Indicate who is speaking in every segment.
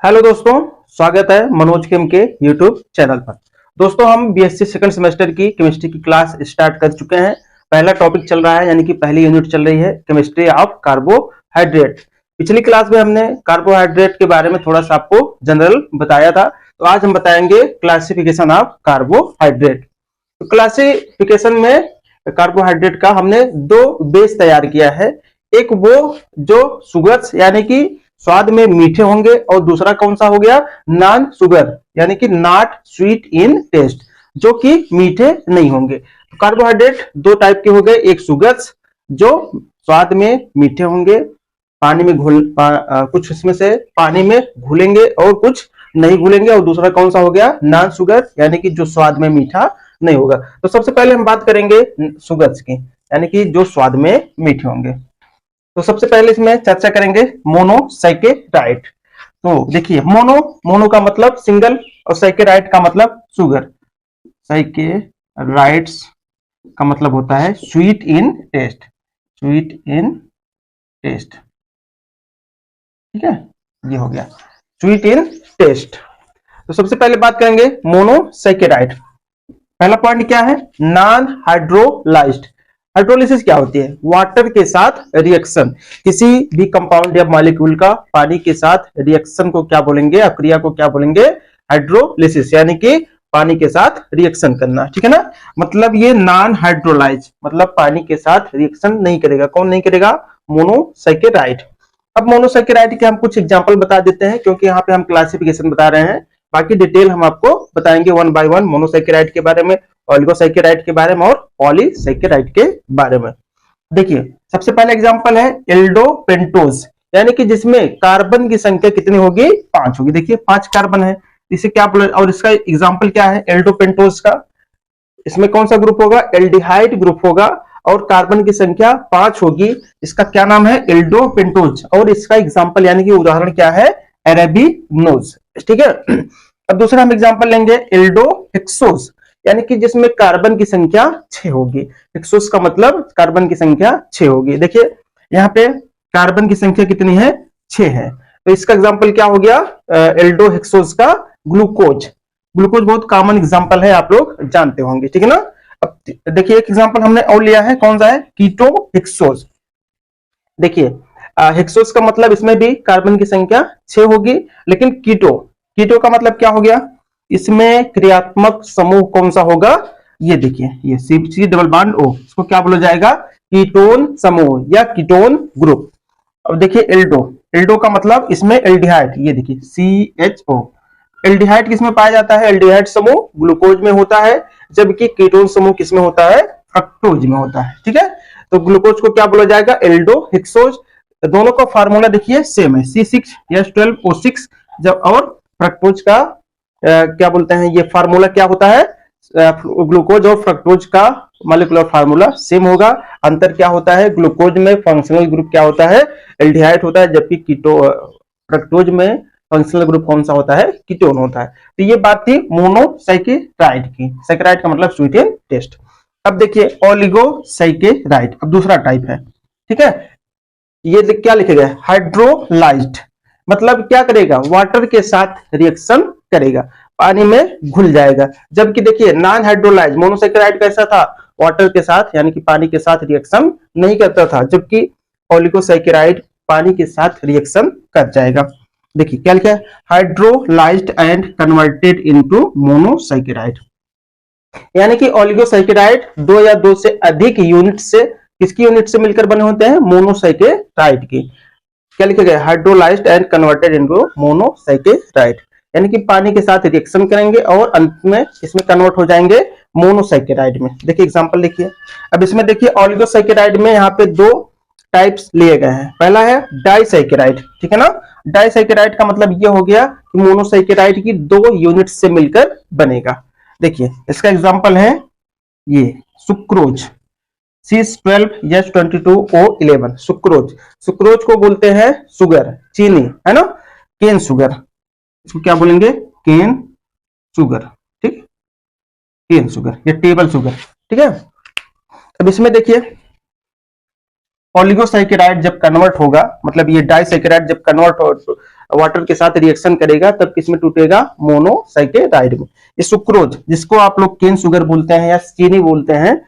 Speaker 1: Hello दोस्तों, स्वागत है मनोज केम के यूट्यूब चैनल पर। दोस्तों, हम बीएससी सेकंड सेमेस्टर की केमिस्ट्री की क्लास स्टार्ट कर चुके हैं। पहला टॉपिक चल रहा है, यानी कि पहली यूनिट चल रही है केमिस्ट्री ऑफ कार्बोहाइड्रेट। पिछली क्लास में हमने कार्बोहाइड्रेट के बारे में थोड़ा सा आपको जनरल बताया था, तो आज हम बताएंगे क्लासिफिकेशन ऑफ कार्बोहाइड्रेट। तो क्लासिफिकेशन में कार्बोहाइड्रेट का हमने दो बेस तैयार किया है। एक वो जो शुगर्स यानी कि स्वाद में मीठे होंगे, और दूसरा कौन सा हो गया, नॉन शुगर यानी कि नॉट स्वीट इन टेस्ट, जो कि मीठे नहीं होंगे। तो कार्बोहाइड्रेट दो टाइप के हो गए, एक शुगर्स जो स्वाद में मीठे होंगे, पानी में कुछ इसमें से पानी में घुलेंगे और कुछ नहीं घुलेंगे, और दूसरा कौन सा हो गया, नॉन शुगर यानी कि जो स्वाद में मीठा नहीं होगा। तो सबसे पहले हम बात करेंगे शुगर्स की, यानी कि जो स्वाद में मीठे होंगे। तो सबसे पहले इसमें चर्चा करेंगे मोनोसैकेराइड। तो देखिए, मोनो का मतलब सिंगल और सैकेराइड का मतलब शुगर। सैकेराइड्स का मतलब होता है sweet in taste, sweet in taste. ठीक है, ये हो गया स्वीट इन टेस्ट। तो सबसे पहले बात करेंगे मोनोसैकेराइड। पहला पॉइंट क्या है, नॉन हाइड्रोलाइज्ड। हाइड्रोलिसिस क्या होती है, वाटर के साथ रिएक्शन। किसी भी कंपाउंड या मॉलिक्यूल का पानी के साथ रिएक्शन को क्या बोलेंगे, अक्रिया को क्या बोलेंगे, हाइड्रोलिसिस, यानी कि पानी के साथ रिएक्शन करना। ठीक है ना, मतलब ये नॉन हाइड्रोलाइज, मतलब पानी के साथ रिएक्शन नहीं करेगा। कौन नहीं करेगा, मोनोसैकेराइड। अब मोनोसैकेराइड के हम कुछ एग्जांपल बता देते हैं, क्योंकि यहाँ पे हम क्लासिफिकेशन बता रहे हैं। बाकी डिटेल हम आपको बताएंगे वन बाय वन, मोनोसैकेराइड के बारे में, ओलिगोसैकेराइड के बारे में और पॉलीसैकेराइड के बारे में। देखिए, सबसे पहला एग्जांपल है एल्डोपेंटोज, यानी कि जिसमें कार्बन की संख्या कितनी होगी, 5 होगी। देखिए 5 कार्बन है, इसे क्या बोले, और इसका एग्जांपल क्या है एल्डोपेंटोज का। इसमें कौन सा ग्रुप होगा, एल्डिहाइड ग्रुप होगा, और कार्बन की संख्या 5 होगी। इसका क्या नाम है, एल्डोपेंटोज, और इसका एग्जांपल यानी कि उदाहरण क्या है, अरेबिनोज। ठीक है, अब दूसरा हम एग्जांपल लेंगे एल्डोहेक्सोज, यानी कि जिसमें कार्बन की संख्या 6 होगी। हेक्सोस का मतलब कार्बन की संख्या 6 होगी। देखिए यहाँ पे कार्बन की संख्या कितनी है, 6 है। तो इसका एग्जांपल क्या हो गया, एल्डोहेक्सोस का ग्लूकोज। ग्लूकोज बहुत कॉमन एग्जांपल है, आप लोग जानते होंगे। ठीक है ना। अब देखिए एक एग्जांपल हमने और लिया है, कौन सा है, कीटोहेक्सोस। देखिए हेक्सोस का मतलब इसमें भी कार्बन की संख्या 6 होगी, लेकिन कीटो का मतलब क्या हो गया, इसमें क्रियात्मक समूह कौन सा होगा, ये देखिए, ये सी डबल बॉन्ड ओ, इसको क्या बोला जाएगा, कीटोन समूह या कीटोन ग्रुप। अब देखिए एल्डो का मतलब इसमें एल्डिहाइड, ये देखिए CHO। एल्डिहाइड किसमें पाया जाता है, एल्डिहाइड समूह ग्लूकोज में होता है, जबकि कीटोन समूह किसमें होता है, फ्रक्टोज में होता है। ठीक है, तो ग्लूकोज को क्या बोला जाएगा, एल्डोहेक्सोज। दोनों का फार्मूला देखिए सेम है, C6H12O6। जब और फ्रक्टोज का क्या बोलते हैं, ये फार्मूला क्या होता है, ग्लूकोज और फ्रक्टोज का मॉलिक्यूलर फार्मूला सेम होगा। अंतर क्या होता है, ग्लूकोज में फंक्शनल ग्रुप क्या होता है, एल्डिहाइड होता है, जबकि फ्रक्टोज में फंक्शनल ग्रुप कौन सा होता है, कीटोन होता है। तो ये बात थी मोनोसैकेराइड की। सैकेराइड का मतलब स्वीट इन टेस्ट। अब देखिए ओलिगोसैकेराइड, अब दूसरा टाइप है। ठीक है, ये क्या लिखे गए, हाइड्रोलाइज्ड, मतलब क्या करेगा, वाटर के साथ रिएक्शन करेगा, पानी में घुल जाएगा। जबकि देखिए नॉन हाइड्रोलाइज्ड मोनोसैकेराइड कैसा था, वाटर के साथ यानी कि पानी के साथ रिएक्शन नहीं करता था, जबकि ओलिगोसैकेराइड पानी के साथ रिएक्शन कर जाएगा। देखिए क्या लिखा है, hydrolysed and converted into monosaccharide, यानी कि ओलिगोसैकेराइड 2 या 2 से अधिक यूनिट से, किसकी यूनिट से मिलकर बने होते हैं, मोनोसैकेराइड की। क्या लिखा गया, hydrolysed and converted into monosaccharide, यानी कि पानी के साथ रिएक्शन करेंगे और अंत में इसमें कन्वर्ट हो जाएंगे मोनोसैकेराइड में। देखिए एग्जांपल देखिए, अब इसमें देखिए ओलिगोसैकेराइड में यहाँ पे 2 टाइप्स लिए गए हैं। पहला है डाइसैकेराइड। ठीक है ना, डाइसैकेराइड का मतलब ये हो गया कि मोनोसैकेराइड की 2 यूनिट से मिलकर बनेगा। देखिए इसका एग्जांपल है ये सुक्रोज, C12H22O11, सुक्रोज। सुक्रोज को बोलते हैं सुगर, चीनी, है ना, केन शुगर, इसको क्या बोलेंगे, केन शुगर। ठीक, केन शुगर या टेबल शुगर। ठीक है, अब इसमें देखिए ओलिगोसैकेराइड जब कन्वर्ट होगा, मतलब ये डाइसैकेराइड जब कन्वर्ट वाटर के साथ रिएक्शन करेगा तब किसमें टूटेगा, मोनोसैकेराइड में। ये सुक्रोज जिसको आप लोग केन शुगर बोलते हैं या चीनी बोलते हैं,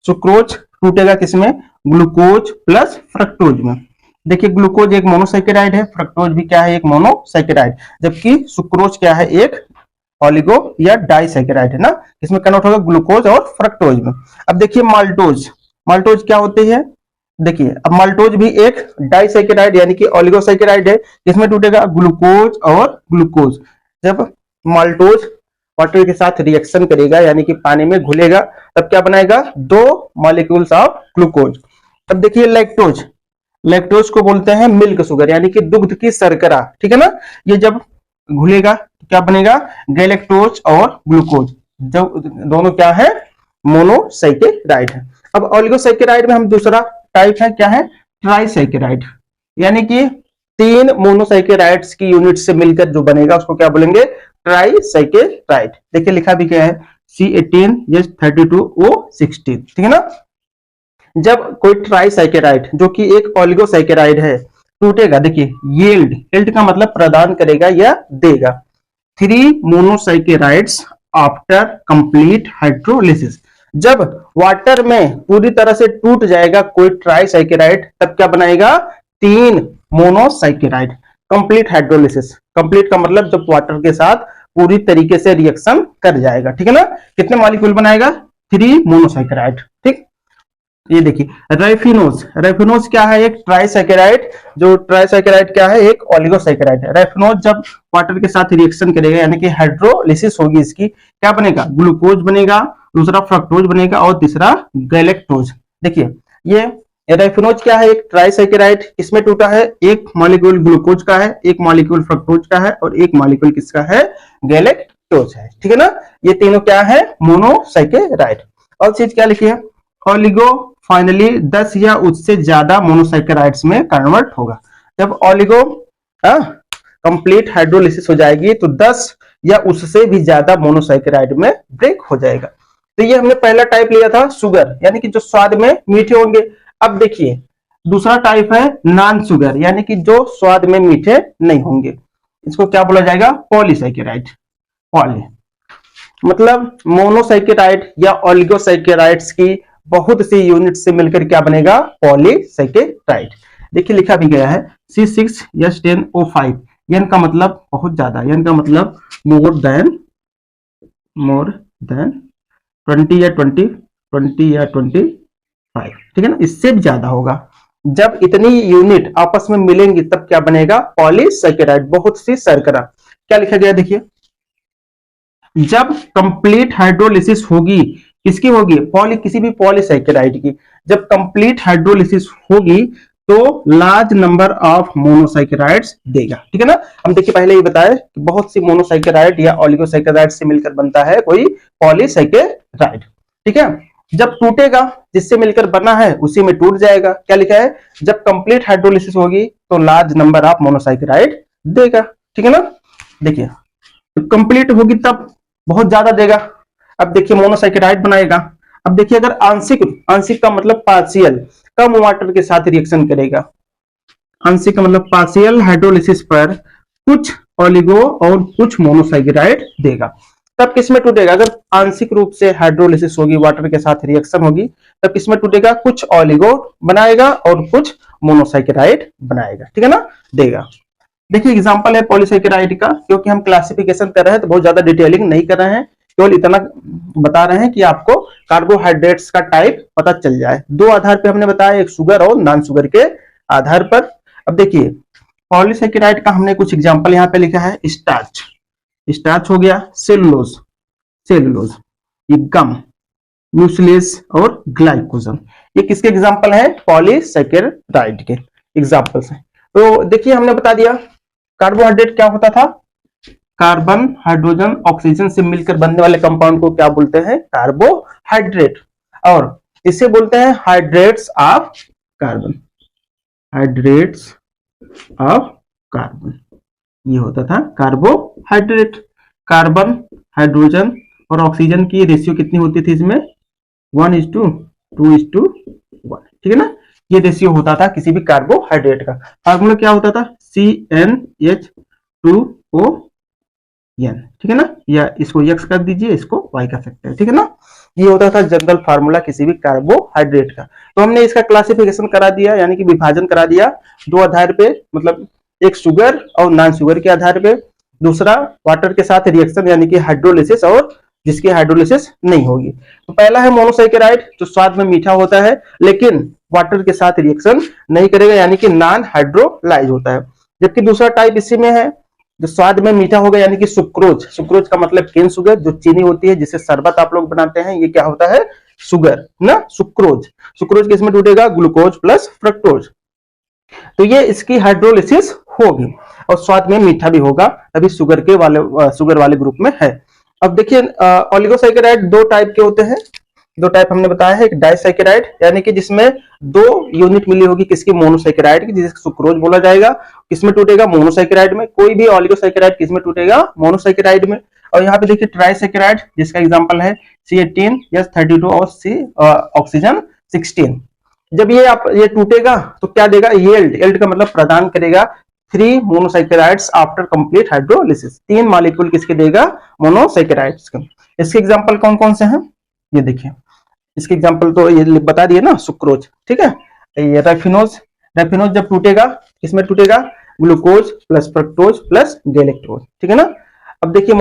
Speaker 1: सुक्रोज टूटेगा किसमें, ग्लूकोज प्लस फ्रक्टोज में। देखिए ग्लूकोज एक मोनोसैकेराइड है, फ्रक्टोज भी क्या है, एक मोनोसैकेराइड, जबकि सुक्रोज क्या है, एक ऑलिगो या डाइसैकेराइड है ना, इसमें कन्वर्ट होगा ग्लूकोज और फ्रक्टोज में। अब देखिए माल्टोज, माल्टोज क्या होती है, देखिए अब माल्टोज भी एक डाइसैकेराइड यानी कि ऑलिगोसैकेराइड है, इसमें टूटेगा ग्लूकोज और ग्लूकोज। जब माल्टोज वाटर के साथ रिएक्शन करेगा यानी कि पानी में घुलेगा तब क्या बनाएगा, 2 मॉलिक्यूल्स ऑफ ग्लूकोज। अब देखिए लैक्टोज, लैक्टोज को बोलते हैं मिल्क शुगर यानी कि दूध की शर्करा, ठीक है ना। ये जब घुलेगा तो क्या बनेगा, गैलेक्टोज और ग्लूकोज, जब दोनों क्या है, मोनोसैकेराइड है। अब ऑलिगोसैकेराइड में हम दूसरा टाइप है, क्या है, ट्राइसैकेराइड, यानी कि 3 मोनोसैकेराइड्स की यूनिट से मिलकर जो बनेगा उसको क्या बोलेंगे, ट्राइसैकेराइड। देखिए लिखा भी क्या है, C18H32O16, ठीक है ना। जब कोई ट्राइसैकेराइड जो कि एक ऑलिगोसैकेराइड है टूटेगा, देखिए यील्ड, यील्ड का मतलब प्रदान करेगा या देगा, 3 मोनोसैकेराइड्स आफ्टर कंप्लीट हाइड्रोलिसिस। जब वाटर में पूरी तरह से टूट जाएगा कोई ट्राइसैकेराइड तब क्या बनाएगा, 3 मोनोसैकेराइड, कंप्लीट हाइड्रोलिसिस। कंप्लीट का मतलब जब वाटर के साथ पूरी तरीके से रिएक्शन कर जाएगा, ठीक है ना। कितने मॉलिक्यूल बनाएगा, 3 मोनोसैकेराइड, ठीक। ये देखिए रेफिनोज, रेफिनोज क्या है, एक ट्राइसैकेराइड, जो ट्राइसैकेराइड क्या है, एक ऑलिगोसैकेराइड है। रेफिनोज जब वाटर के साथ रिएक्शन करेगा यानी कि हाइड्रोलिसिस होगी इसकी, क्या बनेगा, ग्लूकोज बनेगा, दूसरा फ्रक्टोज बनेगा और तीसरा गैलेक्टोज। देखिए ये रेफिनोज क्या है, एक ट्राइसैकेराइड, इसमें टूटा है, एक मॉलिक्यूल ग्लूकोज का है, एक मॉलिक्यूल फ्रक्टोज का है और एक मॉलिक्यूल किसका है, गैलेक्टोज है, ठीक है ना। ये तीनों क्या है, मोनोसैकेराइड। और चीज क्या लिखी है, ऑलिगो फाइनली 10 या उससे ज्यादा मोनोसैकेराइड्स में कन्वर्ट होगा। जब ऑलिगो कंप्लीट हाइड्रोलिसिस हो जाएगी तो 10 या उससे भी ज्यादा मोनोसैकेराइड में ब्रेक हो जाएगा। तो ये हमने पहला टाइप लिया था शुगर, यानी कि जो स्वाद में मीठे होंगे। अब देखिए दूसरा टाइप है नॉन शुगर, यानी कि जो स्वाद में मीठे नहीं होंगे, इसको क्या बोला जाएगा, पॉलीसैकेराइड। पॉली मतलब मोनोसैकेराइड या ऑलिगोसैकेराइड्स की बहुत सी यूनिट से मिलकर क्या बनेगा, पॉलीसैकेराइड। देखिए लिखा भी गया है C6H10O5, यन का मतलब बहुत ज्यादा, यन का मतलब मोर देन 20 या 25, ठीक है ना, इससे भी ज्यादा होगा। जब इतनी यूनिट आपस में मिलेंगी तब क्या बनेगा, पॉलीसैकेराइड, बहुत सी शर्करा। क्या लिखा गया देखिए, जब कंप्लीट हाइड्रोलिसिस होगी, किसकी होगी, किसी भी पॉलीसैकेराइड की, जब कंप्लीट हाइड्रोलिसिस होगी तो लार्ज नंबर ऑफ मोनोसैकेराइड्स देगा, ठीक है ना। हम देखिए पहले ही बताए कि बहुत सी मोनोसैकेराइड या ऑलिगोसैकेराइड से मिलकर बनता है कोई पॉलीसैकेराइड, ठीक है। जब टूटेगा, जिससे मिलकर बना है उसी में टूट जाएगा। क्या लिखा है, जब कंप्लीट हाइड्रोलिसिस होगी तो लार्ज नंबर ऑफ मोनोसैकेराइड देगा, ठीक है ना। देखिए कंप्लीट होगी तब बहुत ज्यादा देगा। अब देखिए मोनोसैकेराइड बनाएगा। अब देखिए अगर आंशिक, आंशिक का मतलब पार्शियल, कम वाटर के साथ रिएक्शन करेगा, आंशिक का मतलब पार्शियल हाइड्रोलिसिस पर कुछ ऑलिगो और कुछ मोनोसैकेराइड देगा, तब किसमें टूटेगा, अगर आंशिक रूप से हाइड्रोलिसिस होगी, वाटर के साथ रिएक्शन होगी, तब किसमें टूटेगा, कुछ ऑलिगो बनाएगा और कुछ मोनोसैकेराइड बनाएगा, ठीक है ना, देगा। देखिए एग्जांपल है पॉलीसैकेराइड का, क्योंकि हम क्लासिफिकेशन कर रहे हैं तो बहुत ज्यादा डिटेलिंग नहीं कर रहे हैं, केवल इतना बता रहे हैं कि आपको कार्बोहाइड्रेट्स का टाइप पता चल जाए। 2 आधार पे हमने बताया, एक शुगर और नॉन शुगर के आधार पर। अब देखिए पॉलीसैकेराइड का हमने कुछ एग्जांपल यहाँ पे लिखा है, स्टार्च, स्टार्च हो गया, सेलुलोज, सेलुलोज, ये गम, म्यूसिलेज और ग्लाइकोजन, ये किसके एग्जांपल है, पॉलीसैकेराइड के एग्जांपल्स हैं। तो देखिए हमने बता दिया कार्बोहाइड्रेट क्या होता था, कार्बन हाइड्रोजन ऑक्सीजन से मिलकर बनने वाले कंपाउंड को क्या बोलते हैं, कार्बोहाइड्रेट, और इसे बोलते हैं hydrates of carbon, hydrates of carbon, ये होता था कार्बोहाइड्रेट। कार्बन, हाइड्रोजन और ऑक्सीजन की रेशियो कितनी होती थी इसमें, 1:2:1, ठीक है ना, ये रेशियो होता था किसी भी कार्बोहाइड्रेट का। फार्मूला क्या होता था, CnH 2ON, ठीक है ना, या इसको X कर दीजिए, इसको Y कर सकते हैं, ठीक है ना। ये होता था जनरल फार्मूला किसी भी कार्बोहाइड्रेट का। तो हमने इसका क्लासिफिकेशन करा दिया, यानी कि विभाजन करा दिया दो आधार पे, मतलब एक शुगर और नॉन शुगर के आधार पे, दूसरा वाटर के साथ रिएक्शन यानी कि हाइड्रोलिसिस और जिसकी हाइड्रोलिसिस नहीं होगी। तो पहला है मोनोसैकेराइड, जो स्वाद में मीठा होता है लेकिन वाटर के साथ रिएक्शन नहीं करेगा, यानी कि नॉन हाइड्रोलाइज होता है। जबकि दूसरा टाइप इसी में है जो स्वाद में मीठा होगा, यानी कि सुक्रोज। सुक्रोज का मतलब केन शुगर, जो चीनी होती है जिससे शरबत आप लोग बनाते हैं, ये क्या होता है, शुगर ना, सुक्रोज। सुक्रोज किसमें टूटेगा, ग्लूकोज प्लस फ्रक्टोज। तो ये इसकी हाइड्रोलिसिस होगी और स्वाद में मीठा भी होगा, अभी शुगर वाले ग्रुप में है। अब देखिए ओलिगोसैकेराइड दो टाइप के होते हैं, दो टाइप हमने बताया है। एक डाइसैकेराइड यानी कि जिसमें दो यूनिट मिली होगी किसकी, मोनोसैकेराइड की, जिसे सुक्रोज बोला जाएगा। किसमें टूटेगा, मोनोसैकेराइड में। कोई भी ओलिगोसैकेराइड किसमें टूटेगा, मोनोसैकेराइड में। और यहाँ पे देखिए ट्राइसैकेराइड, जिसका एग्जांपल है C18H32 और C ऑक्सीजन 16। जब ये टूटेगा तो क्या देगा, यील्ड का मतलब प्रदान करेगा 3 monosaccharides after complete hydrolysis. 3 molecule किसके देगा, मोनोसैकेराइड्स के। इसके एग्जांपल कौन कौन से हैं, ये देखिए। इसके एग्जांपल तो ये बता दिए ना, सुक्रोज, ठीक है। ये रैफिनोज जब टूटेगा किसमें टूटेगा, glucose plus fructose plus galactose, ठीक है ना। अब देखिए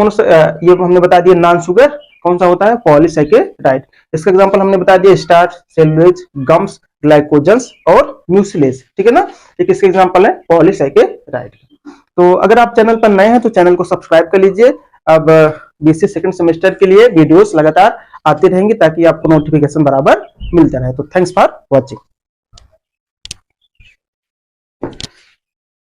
Speaker 1: ये हमने बता दिया नॉन शुगर कौन सा होता है, पॉलीसैकेराइड। इसका एग्जांपल हमने बता दिया स्टार्च, सेलुलोज, गम्स, ग्लाइकोजन्स और म्यूसिलेज, ठीक है ना। एक इसके एग्जांपल है पॉलीसैकेराइड। तो अगर आप चैनल पर नए हैं तो चैनल को सब्सक्राइब कर लीजिए। अब BSc सेकंड सेमेस्टर के लिए वीडियोस लगातार आती रहेंगी ताकि आपको नोटिफिकेशन बराबर मिलता रहे। तो थैंक्स फॉर वॉचिंग।